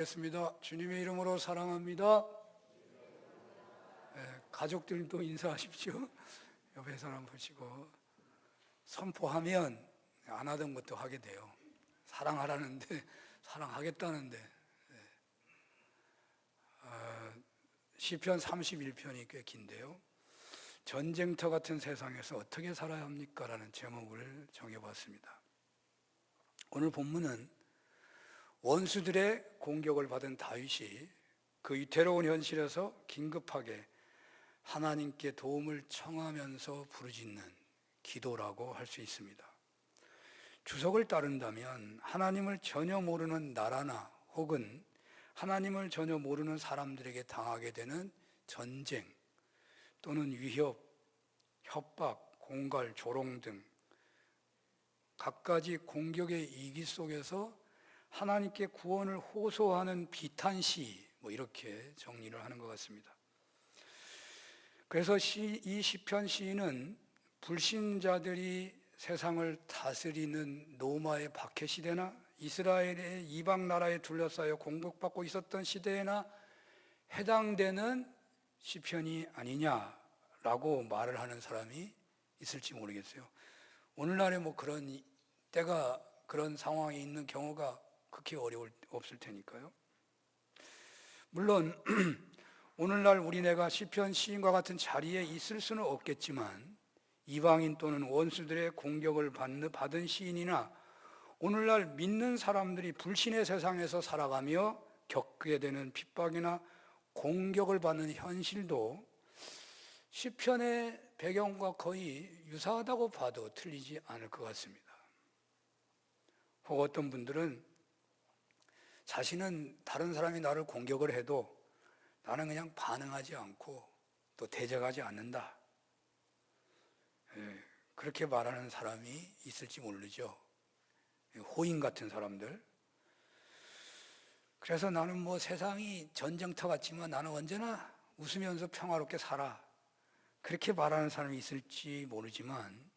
겠습니다. 주님의 이름으로 사랑합니다. 가족들도 인사하십시오. 옆에 사람 보시고 선포하면 안 하던 것도 하게 돼요. 사랑하라는데 사랑하겠다는데. 시편 31편이 꽤 긴데요. 전쟁터 같은 세상에서 어떻게 살아야 합니까? 라는 제목을 정해봤습니다. 오늘 본문은 원수들의 공격을 받은 다윗이 그 위태로운 현실에서 긴급하게 하나님께 도움을 청하면서 부르짖는 기도라고 할 수 있습니다. 주석을 따른다면 하나님을 전혀 모르는 나라나 혹은 하나님을 전혀 모르는 사람들에게 당하게 되는 전쟁 또는 위협, 협박, 공갈, 조롱 등 갖가지 공격의 이기 속에서 하나님께 구원을 호소하는 비탄시, 이렇게 정리를 하는 것 같습니다. 그래서 이 시편 시인은 불신자들이 세상을 다스리는 로마의 박해 시대나 이스라엘의 이방 나라에 둘러싸여 공격받고 있었던 시대에나 해당되는 시편이 아니냐라고 말을 하는 사람이 있을지 모르겠어요. 오늘날에 그런 때가 그런 상황에 있는 경우가 그렇게 없을 테니까요. 물론 오늘날 우리네가 시편 시인과 같은 자리에 있을 수는 없겠지만 이방인 또는 원수들의 공격을 받은 시인이나 오늘날 믿는 사람들이 불신의 세상에서 살아가며 겪게 되는 핍박이나 공격을 받는 현실도 시편의 배경과 거의 유사하다고 봐도 틀리지 않을 것 같습니다. 혹 어떤 분들은 자신은 다른 사람이 나를 공격을 해도 나는 그냥 반응하지 않고 또 대적하지 않는다. 그렇게 말하는 사람이 있을지 모르죠. 호인 같은 사람들. 그래서 나는 세상이 전쟁터 같지만 나는 언제나 웃으면서 평화롭게 살아. 그렇게 말하는 사람이 있을지 모르지만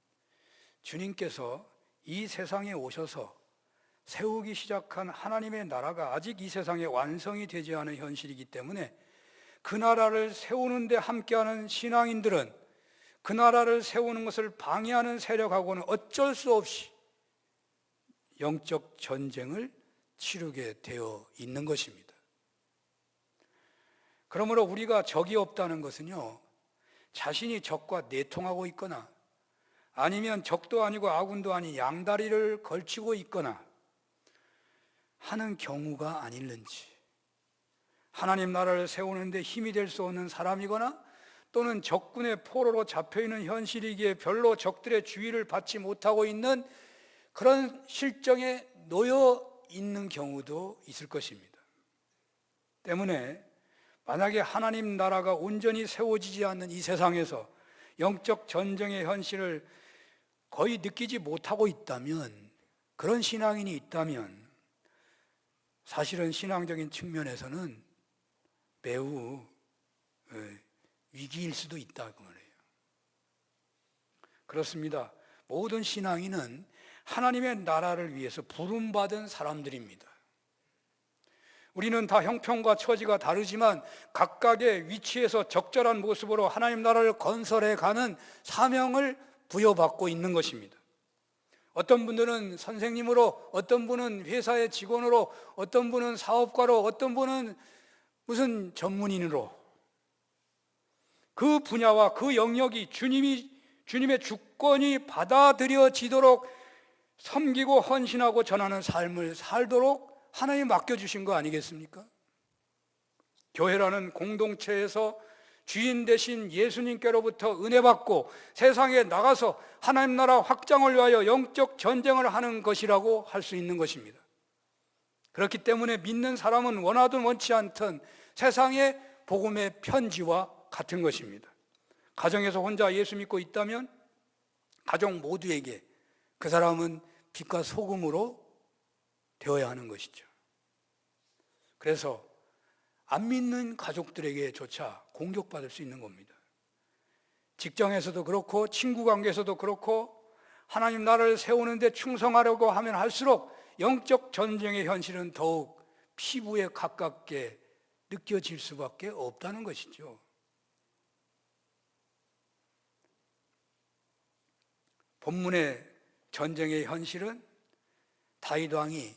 주님께서 이 세상에 오셔서 세우기 시작한 하나님의 나라가 아직 이 세상에 완성이 되지 않은 현실이기 때문에 그 나라를 세우는 데 함께하는 신앙인들은 그 나라를 세우는 것을 방해하는 세력하고는 어쩔 수 없이 영적 전쟁을 치르게 되어 있는 것입니다. 그러므로 우리가 적이 없다는 것은요, 자신이 적과 내통하고 있거나 아니면 적도 아니고 아군도 아닌 양다리를 걸치고 있거나 하는 경우가 아닐는지, 하나님 나라를 세우는데 힘이 될 수 없는 사람이거나 또는 적군의 포로로 잡혀있는 현실이기에 별로 적들의 주의를 받지 못하고 있는 그런 실정에 놓여 있는 경우도 있을 것입니다. 때문에 만약에 하나님 나라가 온전히 세워지지 않는 이 세상에서 영적 전쟁의 현실을 거의 느끼지 못하고 있다면, 그런 신앙인이 있다면 사실은 신앙적인 측면에서는 매우 위기일 수도 있다 그 말이에요. 그렇습니다. 모든 신앙인은 하나님의 나라를 위해서 부름받은 사람들입니다. 우리는 다 형편과 처지가 다르지만 각각의 위치에서 적절한 모습으로 하나님 나라를 건설해 가는 사명을 부여받고 있는 것입니다. 어떤 분들은 선생님으로, 어떤 분은 회사의 직원으로, 어떤 분은 사업가로, 어떤 분은 무슨 전문인으로 그 분야와 그 영역이 주님의 주권이 받아들여지도록 섬기고 헌신하고 전하는 삶을 살도록 하나님 맡겨주신 거 아니겠습니까? 교회라는 공동체에서 주인 되신 예수님께로부터 은혜 받고 세상에 나가서 하나님 나라 확장을 위하여 영적 전쟁을 하는 것이라고 할 수 있는 것입니다. 그렇기 때문에 믿는 사람은 원하든 원치 않든 세상의 복음의 편지와 같은 것입니다. 가정에서 혼자 예수 믿고 있다면 가족 모두에게 그 사람은 빛과 소금으로 되어야 하는 것이죠. 그래서 안 믿는 가족들에게조차 공격받을 수 있는 겁니다. 직장에서도 그렇고 친구 관계에서도 그렇고 하나님 나라를 세우는 데 충성하려고 하면 할수록 영적 전쟁의 현실은 더욱 피부에 가깝게 느껴질 수밖에 없다는 것이죠. 본문의 전쟁의 현실은 다윗 왕이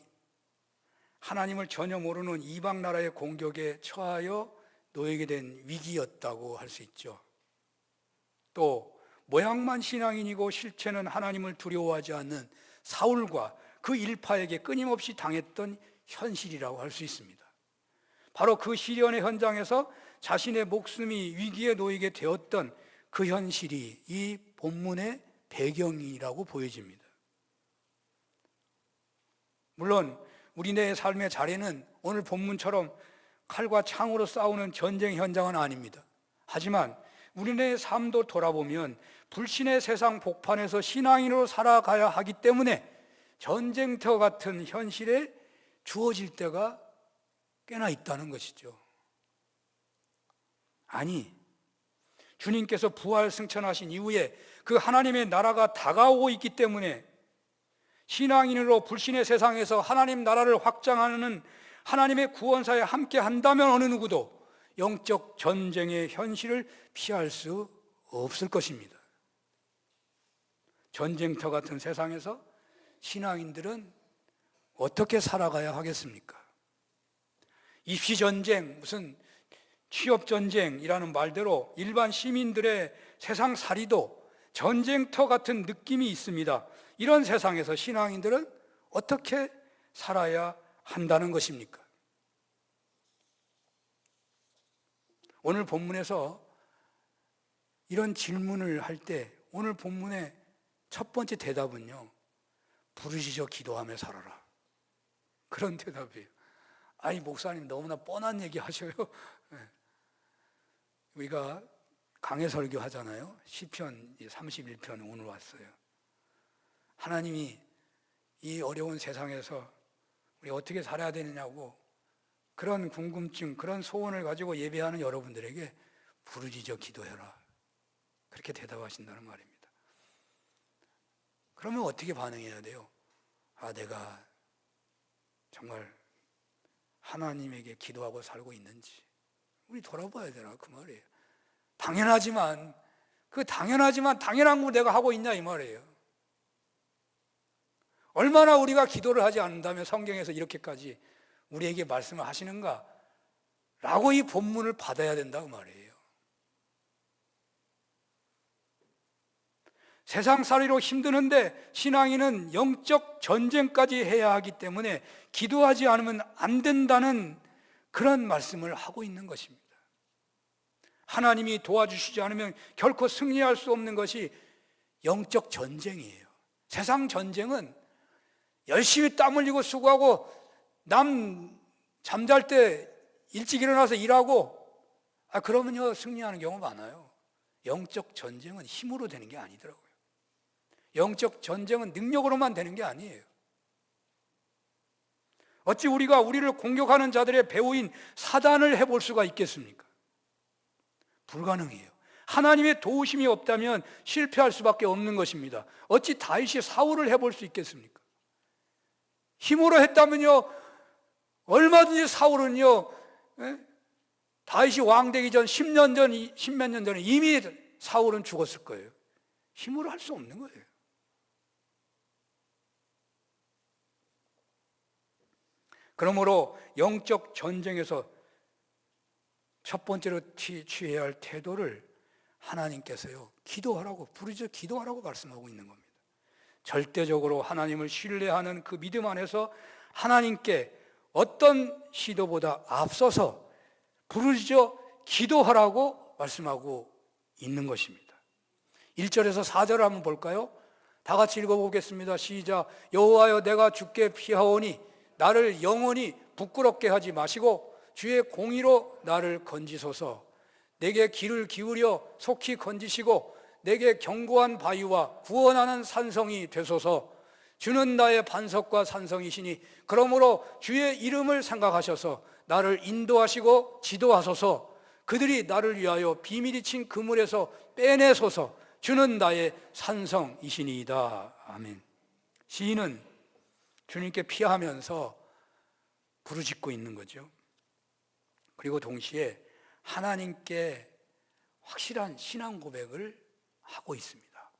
하나님을 전혀 모르는 이방 나라의 공격에 처하여 놓이게 된 위기였다고 할 수 있죠. 또 모양만 신앙인이고 실체는 하나님을 두려워하지 않는 사울과 그 일파에게 끊임없이 당했던 현실이라고 할 수 있습니다. 바로 그 시련의 현장에서 자신의 목숨이 위기에 놓이게 되었던 그 현실이 이 본문의 배경이라고 보여집니다. 물론 우리네 삶의 자리는 오늘 본문처럼 칼과 창으로 싸우는 전쟁 현장은 아닙니다. 하지만 우리네 삶도 돌아보면 불신의 세상 복판에서 신앙인으로 살아가야 하기 때문에 전쟁터 같은 현실에 주어질 때가 꽤나 있다는 것이죠. 아니, 주님께서 부활 승천하신 이후에 그 하나님의 나라가 다가오고 있기 때문에 신앙인으로 불신의 세상에서 하나님 나라를 확장하는 하나님의 구원사에 함께 한다면 어느 누구도 영적 전쟁의 현실을 피할 수 없을 것입니다. 전쟁터 같은 세상에서 신앙인들은 어떻게 살아가야 하겠습니까? 입시전쟁, 무슨 취업전쟁이라는 말대로 일반 시민들의 세상살이도 전쟁터 같은 느낌이 있습니다. 이런 세상에서 신앙인들은 어떻게 살아야 한다는 것입니까? 오늘 본문에서 이런 질문을 할 때 오늘 본문의 첫 번째 대답은요, 부르짖어 기도하며 살아라, 그런 대답이에요. 아니, 목사님 너무나 뻔한 얘기 하셔요. 우리가 강해 설교 하잖아요. 시편 31편 오늘 왔어요. 하나님이 이 어려운 세상에서 우리 어떻게 살아야 되느냐고 그런 궁금증, 그런 소원을 가지고 예배하는 여러분들에게 부르짖어 기도해라, 그렇게 대답하신다는 말입니다. 그러면 어떻게 반응해야 돼요? 아, 내가 정말 하나님에게 기도하고 살고 있는지 우리 돌아봐야 되나, 그 말이에요. 당연하지만 당연한 거 내가 하고 있냐, 이 말이에요. 얼마나 우리가 기도를 하지 않는다면 성경에서 이렇게까지 우리에게 말씀을 하시는가 라고 이 본문을 받아야 된다고 말이에요. 세상살이로 힘드는데 신앙인은 영적 전쟁까지 해야 하기 때문에 기도하지 않으면 안 된다는 그런 말씀을 하고 있는 것입니다. 하나님이 도와주시지 않으면 결코 승리할 수 없는 것이 영적 전쟁이에요. 세상 전쟁은 열심히 땀 흘리고 수고하고 남 잠잘 때 일찍 일어나서 일하고 그러면요 승리하는 경우가 많아요. 영적 전쟁은 힘으로 되는 게 아니더라고요. 영적 전쟁은 능력으로만 되는 게 아니에요. 어찌 우리가 우리를 공격하는 자들의 배후인 사단을 해볼 수가 있겠습니까? 불가능해요. 하나님의 도우심이 없다면 실패할 수밖에 없는 것입니다. 어찌 다윗이 사울을 해볼 수 있겠습니까? 힘으로 했다면요 얼마든지 사울은요 다윗이 왕되기 전 10년 전, 10몇 년 전에 이미 사울은 죽었을 거예요. 힘으로 할 수 없는 거예요. 그러므로 영적 전쟁에서 첫 번째로 취해야 할 태도를 하나님께서요 기도하라고, 부르짖어 기도하라고 말씀하고 있는 겁니다. 절대적으로 하나님을 신뢰하는 그 믿음 안에서 하나님께 어떤 시도보다 앞서서 부르짖어 기도하라고 말씀하고 있는 것입니다. 1절에서 4절을 한번 볼까요? 다 같이 읽어보겠습니다. 시작. 여호와여, 내가 주께 피하오니 나를 영원히 부끄럽게 하지 마시고 주의 공의로 나를 건지소서. 내게 귀를 기울여 속히 건지시고 내게 견고한 바위와 구원하는 산성이 되소서. 주는 나의 반석과 산성이시니 그러므로 주의 이름을 생각하셔서 나를 인도하시고 지도하소서. 그들이 나를 위하여 비밀이 친 그물에서 빼내소서. 주는 나의 산성이시니이다. 아멘. 시인은 주님께 피하면서 부르짖고 있는 거죠. 그리고 동시에 하나님께 확실한 신앙 고백을 하고 있습니다.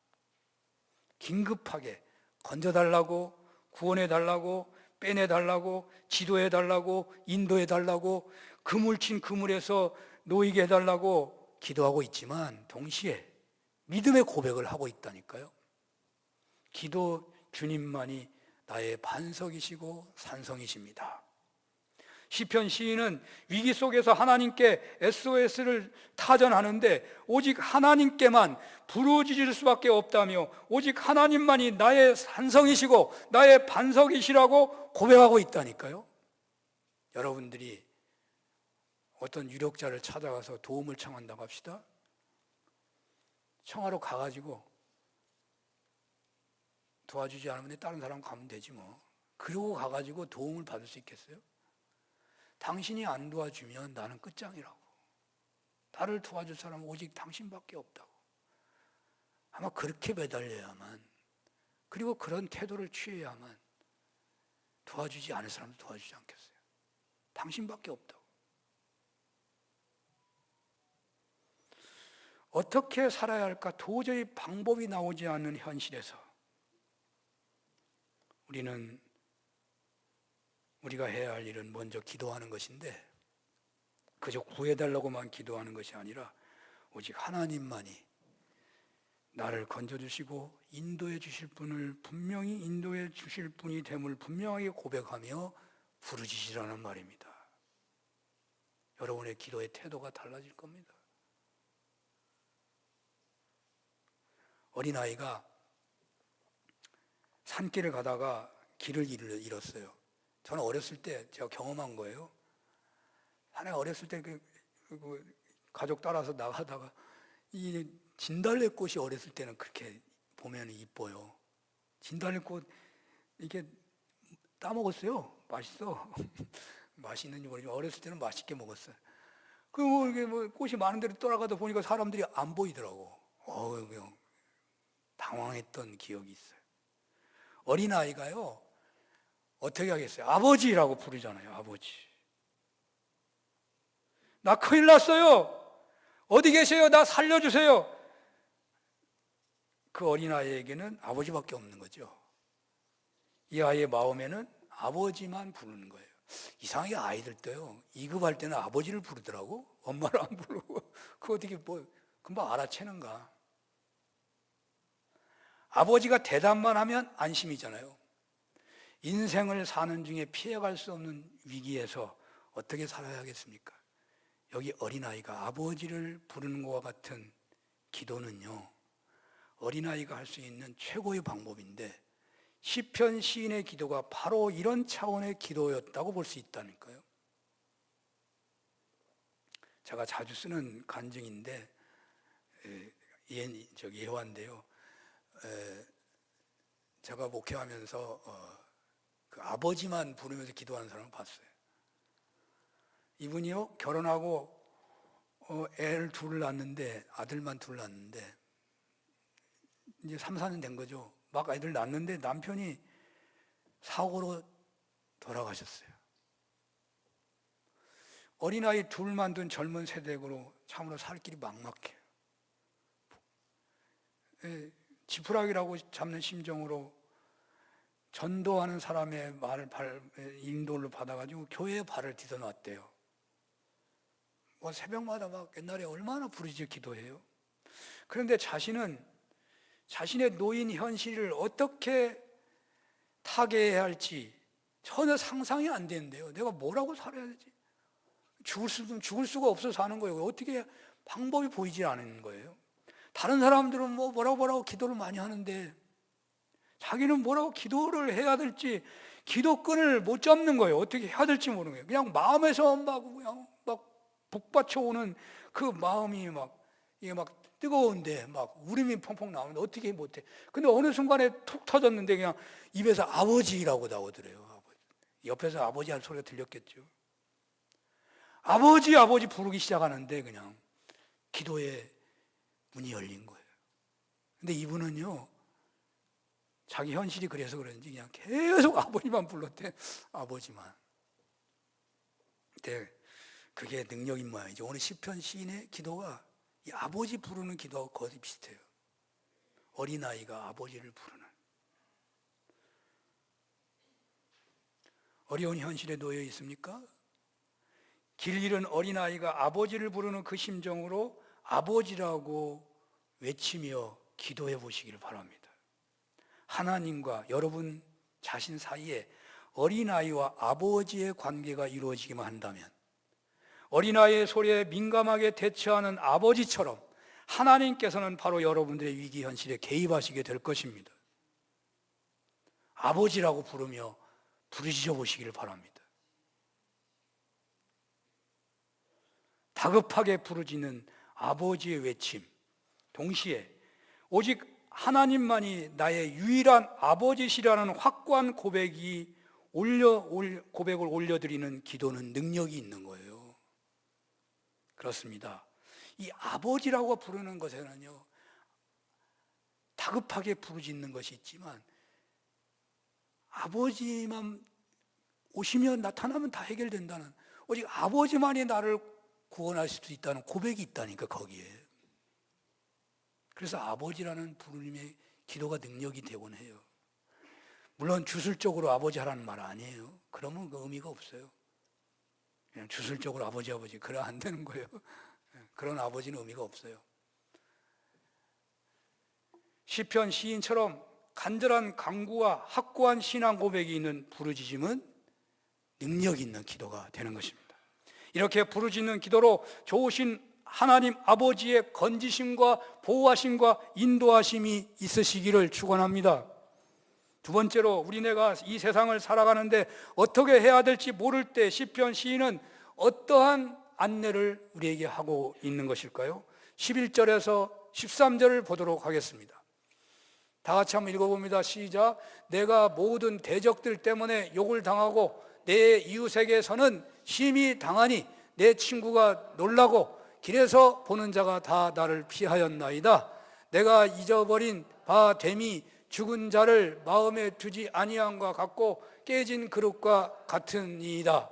긴급하게 건져달라고, 구원해달라고, 빼내달라고, 지도해달라고, 인도해달라고, 그물친 그물에서 놓이게 해달라고 기도하고 있지만 동시에 믿음의 고백을 하고 있다니까요. 기도 주님만이 나의 반석이시고 산성이십니다. 시편 시인은 위기 속에서 하나님께 SOS를 타전하는데 오직 하나님께만 부르짖을 수밖에 없다며 오직 하나님만이 나의 산성이시고 나의 반석이시라고 고백하고 있다니까요. 여러분들이 어떤 유력자를 찾아가서 도움을 청한다고 합시다. 청하러 가가지고 도와주지 않으면 다른 사람 가면 되지 뭐. 그러고 가가지고 도움을 받을 수 있겠어요? 당신이 안 도와주면 나는 끝장이라고. 나를 도와줄 사람은 오직 당신밖에 없다고. 아마 그렇게 매달려야만, 그리고 그런 태도를 취해야만 도와주지 않을 사람도 도와주지 않겠어요? 당신밖에 없다고. 어떻게 살아야 할까 도저히 방법이 나오지 않는 현실에서 우리가 해야 할 일은 먼저 기도하는 것인데, 그저 구해달라고만 기도하는 것이 아니라 오직 하나님만이 나를 건져주시고 인도해 주실 분을 분명히 인도해 주실 분이 됨을 분명하게 고백하며 부르짖으라는 말입니다. 여러분의 기도의 태도가 달라질 겁니다. 어린아이가 산길을 가다가 길을 잃었어요. 저는 어렸을 때 제가 경험한 거예요. 하나 어렸을 때 가족 따라서 나가다가 이 진달래꽃이 어렸을 때는 그렇게 보면 이뻐요. 진달래꽃 이게 따먹었어요. 맛있어. 맛있는지 모르지만 어렸을 때는 맛있게 먹었어요. 이게 꽃이 많은 데로 돌아가다 보니까 사람들이 안 보이더라고. 그냥 당황했던 기억이 있어요. 어린아이가요, 어떻게 하겠어요? 아버지라고 부르잖아요, 아버지. 나 큰일 났어요. 어디 계세요? 나 살려주세요. 그 어린아이에게는 아버지밖에 없는 거죠. 이 아이의 마음에는 아버지만 부르는 거예요. 이상하게 아이들도요, 2급할 때는 아버지를 부르더라고. 엄마를 안 부르고. 그거 어떻게 금방 알아채는가. 아버지가 대답만 하면 안심이잖아요. 인생을 사는 중에 피해갈 수 없는 위기에서 어떻게 살아야 하겠습니까? 여기 어린아이가 아버지를 부르는 것과 같은 기도는요, 어린아이가 할 수 있는 최고의 방법인데 시편 시인의 기도가 바로 이런 차원의 기도였다고 볼 수 있다니까요. 제가 자주 쓰는 간증인데 예화인데요. 제가 목회하면서 그 아버지만 부르면서 기도하는 사람을 봤어요. 이분이요, 결혼하고 애를 둘을 낳았는데, 아들만 둘 낳았는데 이제 3, 4년 된 거죠. 막 아이들 낳았는데 남편이 사고로 돌아가셨어요. 어린아이 둘만 둔 젊은 세대로 참으로 살 길이 막막해요. 지푸라기라고 잡는 심정으로 전도하는 사람의 인도를 받아가지고 교회에 발을 디뎌놨대요. 새벽마다 막 옛날에 얼마나 부르짖어 기도해요. 그런데 자신은 자신의 노인 현실을 어떻게 타개해야 할지 전혀 상상이 안 되는데요. 내가 뭐라고 살아야 되지? 죽을 수가 없어서 사는 거예요. 어떻게 방법이 보이지 않는 거예요. 다른 사람들은 뭐라고 기도를 많이 하는데 자기는 뭐라고 기도를 해야 될지 기도끈을 못 잡는 거예요. 어떻게 해야 될지 모르는 거예요. 그냥 마음에서 그냥 북받쳐오는 그 마음이 이게 뜨거운데 울음이 펑펑 나오는데 어떻게 못해. 근데 어느 순간에 툭 터졌는데 그냥 입에서 아버지라고 나오더래요. 옆에서 아버지 할 소리가 들렸겠죠. 아버지 부르기 시작하는데 그냥 기도의 문이 열린 거예요. 근데 이분은요, 자기 현실이 그래서 그런지 그냥 계속 아버지만 불렀대. 아버지만. 네, 그게 능력인 모양이죠. 오늘 시편 시인의 기도가 이 아버지 부르는 기도하고 거의 비슷해요. 어린아이가 아버지를 부르는. 어려운 현실에 놓여 있습니까? 길 잃은 어린아이가 아버지를 부르는 그 심정으로 아버지라고 외치며 기도해 보시기를 바랍니다. 하나님과 여러분 자신 사이에 어린아이와 아버지의 관계가 이루어지기만 한다면, 어린아이의 소리에 민감하게 대처하는 아버지처럼 하나님께서는 바로 여러분들의 위기 현실에 개입하시게 될 것입니다. 아버지라고 부르짖어 보시기를 바랍니다. 다급하게 부르짖는 아버지의 외침, 동시에 오직 하나님만이 나의 유일한 아버지시라는 확고한 고백을 올려드리는 기도는 능력이 있는 거예요. 그렇습니다. 이 아버지라고 부르는 것에는요, 다급하게 부르짖는 것이 있지만 아버지만 오시면 나타나면 다 해결된다는, 오직 아버지만이 나를 구원할 수 있다는 고백이 있다니까, 거기에. 그래서 아버지라는 부르님의 기도가 능력이 되곤 해요. 물론 주술적으로 아버지 하라는 말 아니에요. 그러면 그 의미가 없어요. 그냥 주술적으로 아버지 그래 안 되는 거예요. 그런 아버지는 의미가 없어요. 시편 시인처럼 간절한 간구와 확고한 신앙 고백이 있는 부르짖음은 능력 있는 기도가 되는 것입니다. 이렇게 부르짖는 기도로 좋으신 하나님 아버지의 건지심과 보호하심과 인도하심이 있으시기를 축원합니다. 두 번째로, 우리네가 이 세상을 살아가는데 어떻게 해야 될지 모를 때 시편 시인은 어떠한 안내를 우리에게 하고 있는 것일까요? 11절에서 13절을 보도록 하겠습니다. 다 같이 한번 읽어봅니다. 시작. 내가 모든 대적들 때문에 욕을 당하고 내 이웃에게서는 심히 당하니 내 친구가 놀라고 길에서 보는 자가 다 나를 피하였나이다. 내가 잊어버린 바 됨이 죽은 자를 마음에 두지 아니함과 같고 깨진 그릇과 같으니이다.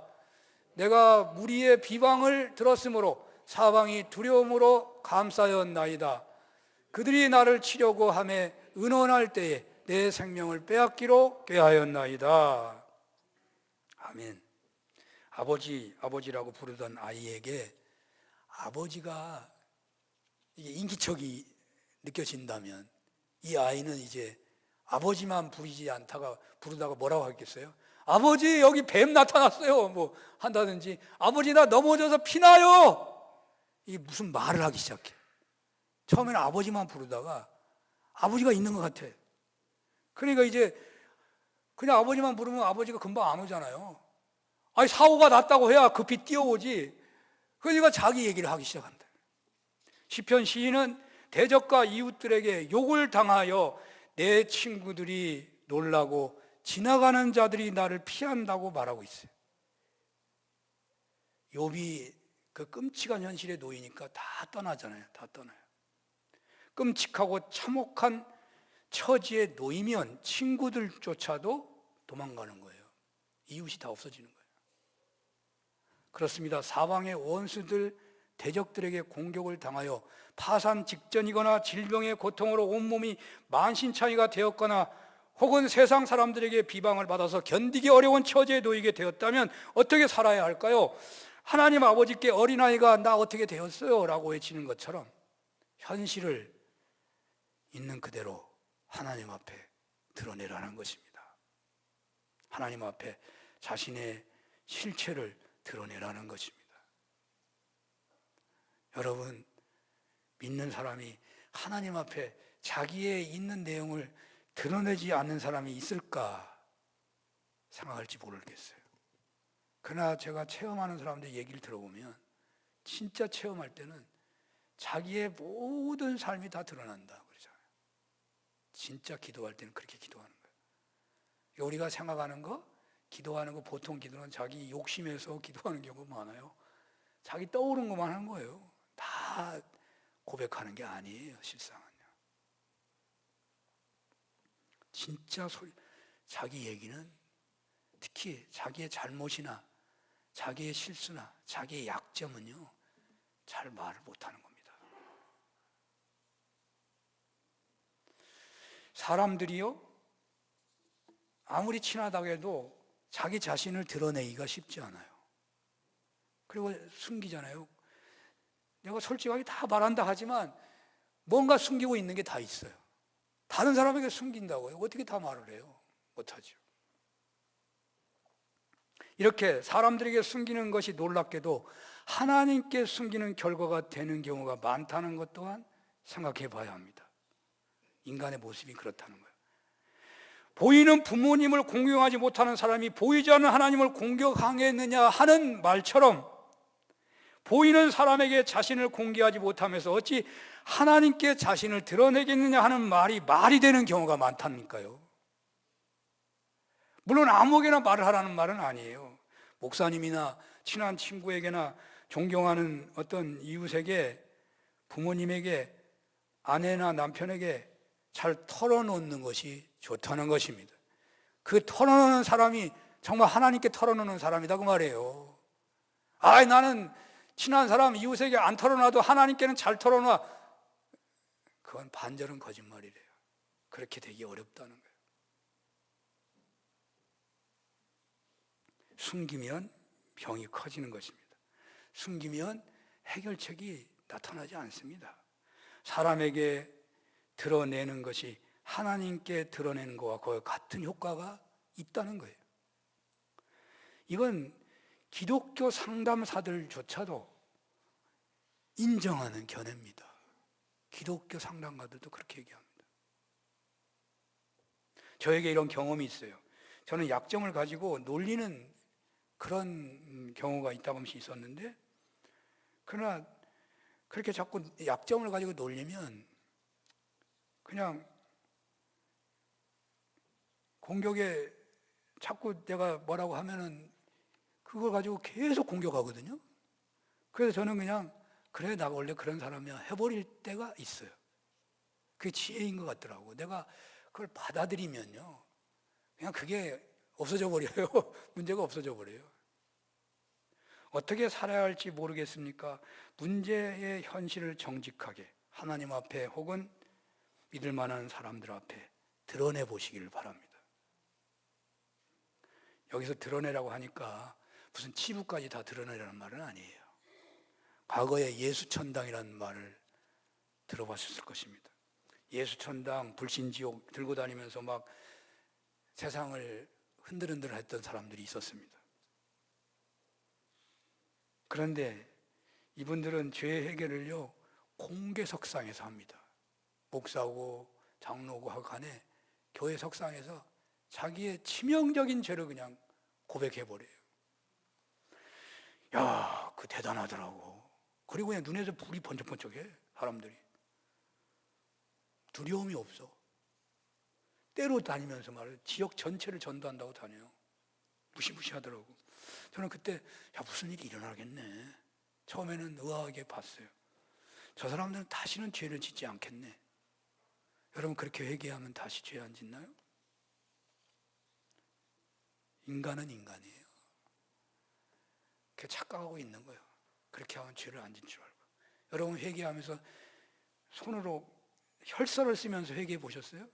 내가 무리의 비방을 들었으므로 사방이 두려움으로 감싸였나이다. 그들이 나를 치려고 하며 은원할 때에 내 생명을 빼앗기로 꾀하였나이다. 아멘. 아버지라고 부르던 아이에게 아버지가 이게 인기척이 느껴진다면, 이 아이는 이제 아버지만 부르다가 뭐라고 하겠어요? 아버지, 여기 뱀 나타났어요, 뭐 한다든지, 아버지 나 넘어져서 피나요. 이게 무슨 말을 하기 시작해. 처음에는 아버지만 부르다가 아버지가 있는 것 같아. 그러니까 이제 그냥 아버지만 부르면 아버지가 금방 안 오잖아요. 아니, 사고가 났다고 해야 급히 뛰어오지. 그러니까 자기 얘기를 하기 시작한다. 시편 시인은 대적과 이웃들에게 욕을 당하여 내 친구들이 놀라고 지나가는 자들이 나를 피한다고 말하고 있어요. 욥이 그 끔찍한 현실에 놓이니까 다 떠나잖아요. 다 떠나요. 끔찍하고 참혹한 처지에 놓이면 친구들조차도 도망가는 거예요. 이웃이 다 없어지는 거예요. 그렇습니다. 사방의 원수들, 대적들에게 공격을 당하여 파산 직전이거나 질병의 고통으로 온몸이 만신창이가 되었거나 혹은 세상 사람들에게 비방을 받아서 견디기 어려운 처지에 놓이게 되었다면 어떻게 살아야 할까요? 하나님 아버지께 어린아이가 나 어떻게 되었어요? 라고 외치는 것처럼 현실을 있는 그대로 하나님 앞에 드러내라는 것입니다. 하나님 앞에 자신의 실체를 드러내라는 것입니다. 여러분, 믿는 사람이 하나님 앞에 자기의 있는 내용을 드러내지 않는 사람이 있을까 생각할지 모르겠어요. 그러나 제가 체험하는 사람들 얘기를 들어보면 진짜 체험할 때는 자기의 모든 삶이 다 드러난다 그러잖아요. 진짜 기도할 때는 그렇게 기도하는 거예요. 우리가 생각하는 거, 기도하는 거, 보통 기도는 자기 욕심에서 기도하는 경우가 많아요. 자기 떠오른 것만 하는 거예요. 다 고백하는 게 아니에요, 실상은요. 진짜 자기 얘기는, 특히 자기의 잘못이나 자기의 실수나 자기의 약점은요, 잘 말을 못하는 겁니다. 사람들이요, 아무리 친하다고 해도 자기 자신을 드러내기가 쉽지 않아요. 그리고 숨기잖아요. 내가 솔직하게 다 말한다 하지만 뭔가 숨기고 있는 게 다 있어요. 다른 사람에게 숨긴다고요? 어떻게 다 말을 해요? 못하죠. 이렇게 사람들에게 숨기는 것이 놀랍게도 하나님께 숨기는 결과가 되는 경우가 많다는 것 또한 생각해 봐야 합니다. 인간의 모습이 그렇다는 거예요. 보이는 부모님을 공경하지 못하는 사람이 보이지 않는 하나님을 공경하겠느냐 하는 말처럼 보이는 사람에게 자신을 공개하지 못하면서 어찌 하나님께 자신을 드러내겠느냐 하는 말이 되는 경우가 많답니까요? 물론 아무에게나 말을 하라는 말은 아니에요. 목사님이나 친한 친구에게나 존경하는 어떤 이웃에게, 부모님에게, 아내나 남편에게 잘 털어놓는 것이 좋다는 것입니다. 그 털어놓는 사람이 정말 하나님께 털어놓는 사람이다 그 말이에요. 나는 친한 사람, 이웃에게 안 털어놔도 하나님께는 잘 털어놔. 그건 반절은 거짓말이래요. 그렇게 되기 어렵다는 거예요. 숨기면 병이 커지는 것입니다. 숨기면 해결책이 나타나지 않습니다. 사람에게 드러내는 것이 하나님께 드러내는 것과 거의 같은 효과가 있다는 거예요. 이건 기독교 상담사들조차도 인정하는 견해입니다. 기독교 상담가들도 그렇게 얘기합니다. 저에게 이런 경험이 있어요. 저는 약점을 가지고 놀리는 그런 경우가 있다고 있었는데, 그러나 그렇게 자꾸 약점을 가지고 놀리면 그냥 공격에 자꾸 내가 뭐라고 하면은 그걸 가지고 계속 공격하거든요. 그래서 저는 그냥 그래, 나 원래 그런 사람이야 해버릴 때가 있어요. 그게 지혜인 것 같더라고. 내가 그걸 받아들이면요, 그냥 그게 없어져 버려요. 문제가 없어져 버려요. 어떻게 살아야 할지 모르겠습니까? 문제의 현실을 정직하게 하나님 앞에 혹은 믿을 만한 사람들 앞에 드러내 보시기를 바랍니다. 여기서 드러내라고 하니까 무슨 치부까지 다 드러내라는 말은 아니에요. 과거에 예수천당이라는 말을 들어봤을 것입니다. 예수천당, 불신지옥 들고 다니면서 막 세상을 흔들흔들 했던 사람들이 있었습니다. 그런데 이분들은 죄 해결을요, 공개 석상에서 합니다. 목사고 장로고 간에 교회 석상에서 자기의 치명적인 죄를 그냥 고백해버려요. 야, 그 대단하더라고. 그리고 그냥 눈에서 불이 번쩍번쩍해. 사람들이 두려움이 없어. 때로 다니면서 말이에요. 지역 전체를 전도한다고 다녀요. 무시무시하더라고. 저는 그때 무슨 일이 일어나겠네. 처음에는 의아하게 봤어요. 저 사람들은 다시는 죄를 짓지 않겠네. 여러분, 그렇게 회개하면 다시 죄 안 짓나요? 인간은 인간이에요. 그렇게 착각하고 있는 거예요. 그렇게 하면 죄를 안 짓는 줄 알고. 여러분, 회개하면서 손으로 혈서를 쓰면서 회개해 보셨어요?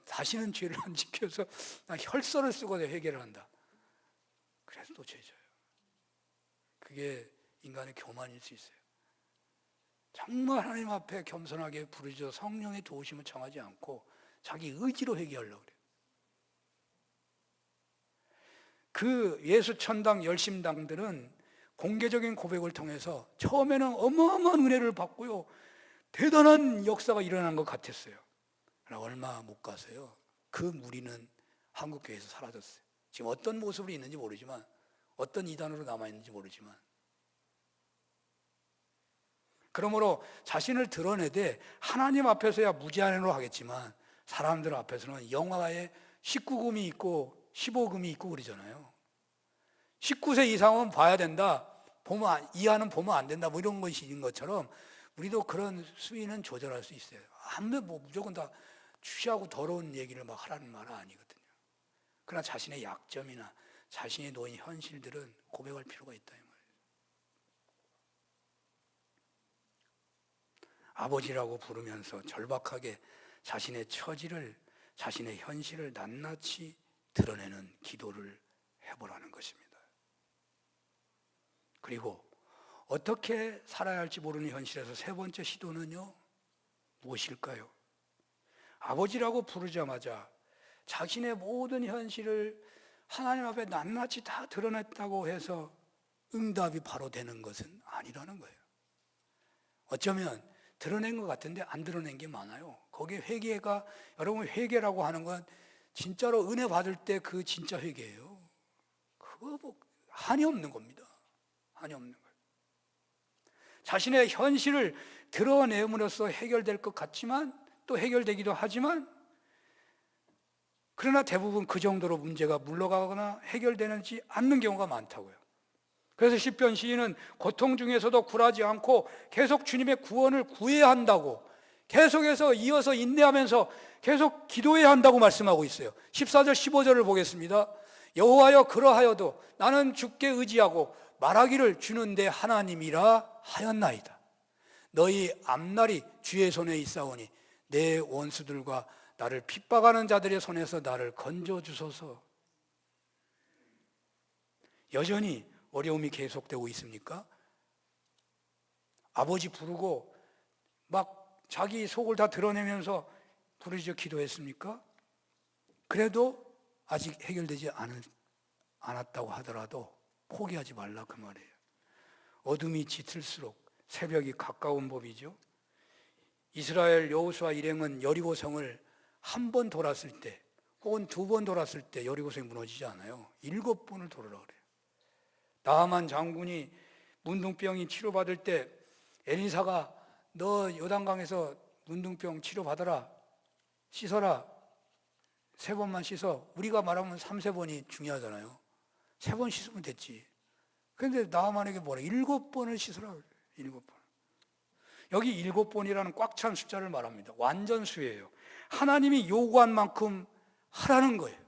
다시는 죄를 안 지켜서 나 혈서를 쓰고 회개를 한다. 그래서 또 죄져요. 그게 인간의 교만일 수 있어요. 정말 하나님 앞에 겸손하게 부르짖어 성령의 도우심을 청하지 않고 자기 의지로 회개하려고 그래요. 그 예수천당 열심당들은 공개적인 고백을 통해서 처음에는 어마어마한 은혜를 받고요, 대단한 역사가 일어난 것 같았어요. 그러나 얼마 못 가서요, 그 무리는 한국교회에서 사라졌어요. 지금 어떤 모습으로 있는지 모르지만, 어떤 이단으로 남아있는지 모르지만, 그러므로 자신을 드러내되 하나님 앞에서야 무제한으로 하겠지만 사람들 앞에서는 영화에 19금이 있고 15금이 있고 그러잖아요. 19세 이상은 봐야 된다, 이하는 보면 안 된다, 뭐 이런 것이 있는 것처럼 우리도 그런 수위는 조절할 수 있어요. 아무튼 무조건 다 취하고 더러운 얘기를 막 하라는 말은 아니거든요. 그러나 자신의 약점이나 자신이 놓인 현실들은 고백할 필요가 있다 이 말이에요. 아버지라고 부르면서 절박하게 자신의 처지를, 자신의 현실을 낱낱이 드러내는 기도를 해보라는 것입니다. 그리고 어떻게 살아야 할지 모르는 현실에서 세 번째 시도는요, 무엇일까요? 아버지라고 부르자마자 자신의 모든 현실을 하나님 앞에 낱낱이 다 드러냈다고 해서 응답이 바로 되는 것은 아니라는 거예요. 어쩌면 드러낸 것 같은데 안 드러낸 게 많아요. 거기에 회개가, 여러분 회개라고 하는 건 진짜로 은혜 받을 때 그 진짜 회개예요. 그거 뭐 한이 없는 겁니다. 한이 없는 거예요. 자신의 현실을 드러내므로써 해결될 것 같지만 또 해결되기도 하지만, 그러나 대부분 그 정도로 문제가 물러가거나 해결되지 않는 경우가 많다고요. 그래서 시편 시인은 고통 중에서도 굴하지 않고 계속 주님의 구원을 구해야 한다고, 계속해서 이어서 인내하면서 계속 기도해야 한다고 말씀하고 있어요. 14절 15절을 보겠습니다. 여호와여, 그러하여도 나는 주께 의지하고 말하기를 주는 내 하나님이라 하였나이다. 너희 앞날이 주의 손에 있사오니 내 원수들과 나를 핍박하는 자들의 손에서 나를 건져주소서. 여전히 어려움이 계속되고 있습니까? 아버지 부르고 막 자기 속을 다 드러내면서 부르짖어 기도했습니까? 그래도 아직 해결되지 않았다고 하더라도 포기하지 말라 그 말이에요. 어둠이 짙을수록 새벽이 가까운 법이죠. 이스라엘 여호수아 일행은 여리고성을 한 번 돌았을 때 혹은 두 번 돌았을 때 여리고성이 무너지지 않아요. 7번을 돌으라 그래요. 나하만 장군이 문둥병이 치료받을 때 엘리사가 너 요단강에서 문둥병 치료받아라, 씻어라, 3번만 씻어. 우리가 말하면 3-4번이 중요하잖아요. 3번 씻으면 됐지. 그런데 나하만에게 뭐라? 7번을 씻으라 그래요. 7번. 여기 7번이라는 꽉 찬 숫자를 말합니다. 완전수예요. 하나님이 요구한 만큼 하라는 거예요.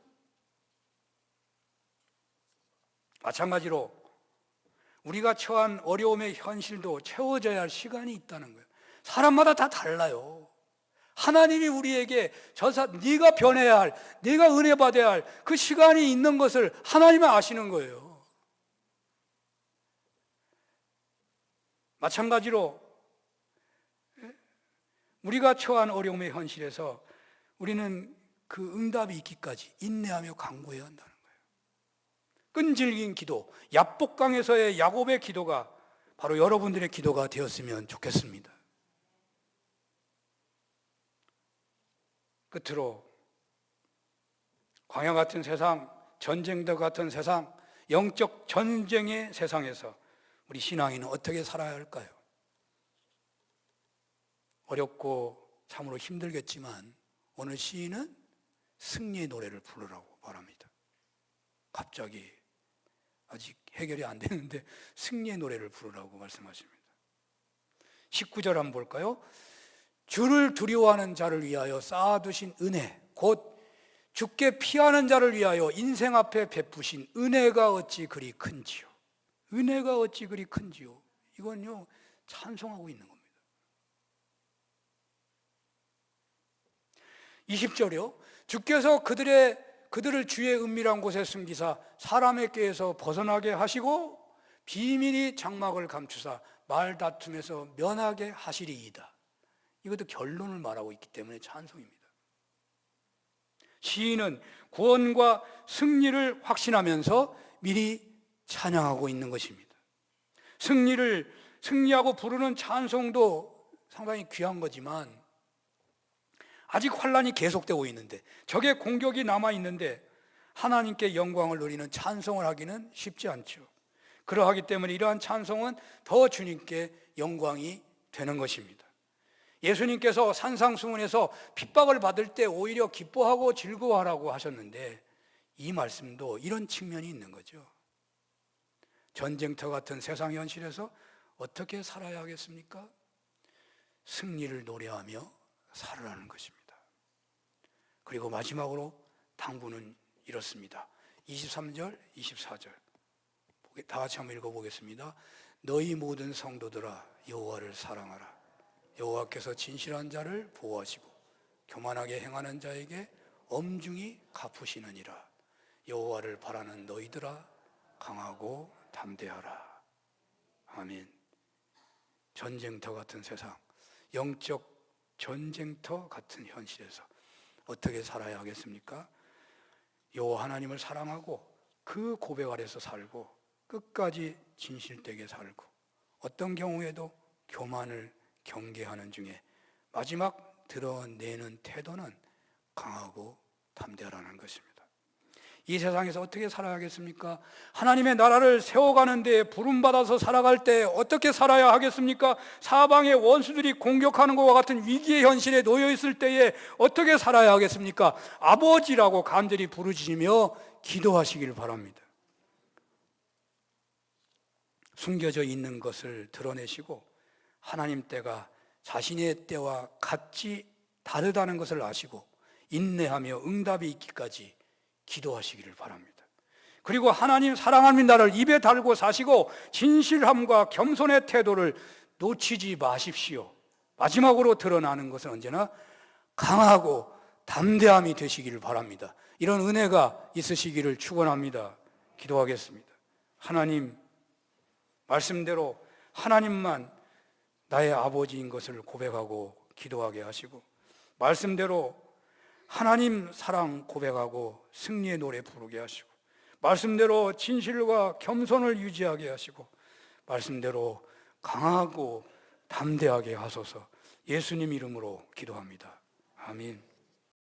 마찬가지로 우리가 처한 어려움의 현실도 채워져야 할 시간이 있다는 거예요. 사람마다 다 달라요. 하나님이 우리에게 네가 변해야 할, 네가 은혜 받아야 할 그 시간이 있는 것을 하나님이 아시는 거예요. 마찬가지로 우리가 처한 어려움의 현실에서 우리는 그 응답이 있기까지 인내하며 간구해야 한다는 거예요. 끈질긴 기도, 야복강에서의 야곱의 기도가 바로 여러분들의 기도가 되었으면 좋겠습니다. 끝으로 광야 같은 세상, 전쟁터 같은 세상, 영적 전쟁의 세상에서 우리 신앙인은 어떻게 살아야 할까요? 어렵고 참으로 힘들겠지만 오늘 시인은 승리의 노래를 부르라고 말합니다. 갑자기 아직 해결이 안 되는데 승리의 노래를 부르라고 말씀하십니다. 19절 한번 볼까요? 주를 두려워하는 자를 위하여 쌓아두신 은혜, 곧 주께 피하는 자를 위하여 인생 앞에 베푸신 은혜가 어찌 그리 큰지요. 은혜가 어찌 그리 큰지요. 이건요, 찬송하고 있는 겁니다. 20절이요. 주께서 그들을 주의 은밀한 곳에 숨기사 사람의 꾀에서 벗어나게 하시고 비밀이 장막을 감추사 말다툼에서 면하게 하시리이다. 이것도 결론을 말하고 있기 때문에 찬송입니다. 시인은 구원과 승리를 확신하면서 미리 찬양하고 있는 것입니다. 승리하고 부르는 찬송도 상당히 귀한 거지만 아직 환란이 계속되고 있는데, 적의 공격이 남아있는데 하나님께 영광을 누리는 찬송을 하기는 쉽지 않죠. 그러하기 때문에 이러한 찬송은 더 주님께 영광이 되는 것입니다. 예수님께서 산상수훈에서 핍박을 받을 때 오히려 기뻐하고 즐거워하라고 하셨는데 이 말씀도 이런 측면이 있는 거죠. 전쟁터 같은 세상 현실에서 어떻게 살아야 하겠습니까? 승리를 노래하며 살아라는 것입니다. 그리고 마지막으로 당부는 이렇습니다. 23절, 24절 다 같이 한번 읽어보겠습니다. 너희 모든 성도들아 여호와를 사랑하라. 여호와께서 진실한 자를 보호하시고 교만하게 행하는 자에게 엄중히 갚으시느니라. 여호와를 바라는 너희들아 강하고 담대하라. 아멘. 전쟁터 같은 세상, 영적 전쟁터 같은 현실에서 어떻게 살아야 하겠습니까? 여호와 하나님을 사랑하고 그 고백 아래서 살고 끝까지 진실되게 살고 어떤 경우에도 교만을 경계하는 중에 마지막 드러내는 태도는 강하고 담대하라는 것입니다. 이 세상에서 어떻게 살아야겠습니까? 하나님의 나라를 세워가는 데 부름받아서 살아갈 때 어떻게 살아야 하겠습니까? 사방의 원수들이 공격하는 것과 같은 위기의 현실에 놓여 있을 때에 어떻게 살아야 하겠습니까? 아버지라고 간절히 부르짖으며 기도하시길 바랍니다. 숨겨져 있는 것을 드러내시고 하나님 때가 자신의 때와 같이 다르다는 것을 아시고 인내하며 응답이 있기까지 기도하시기를 바랍니다. 그리고 하나님 사랑하는 나를 입에 달고 사시고 진실함과 겸손의 태도를 놓치지 마십시오. 마지막으로 드러나는 것은 언제나 강하고 담대함이 되시기를 바랍니다. 이런 은혜가 있으시기를 축원합니다. 기도하겠습니다. 하나님, 말씀대로 하나님만 나의 아버지인 것을 고백하고 기도하게 하시고 말씀대로 하나님 사랑 고백하고 승리의 노래 부르게 하시고 말씀대로 진실과 겸손을 유지하게 하시고 말씀대로 강하고 담대하게 하소서. 예수님 이름으로 기도합니다. 아멘.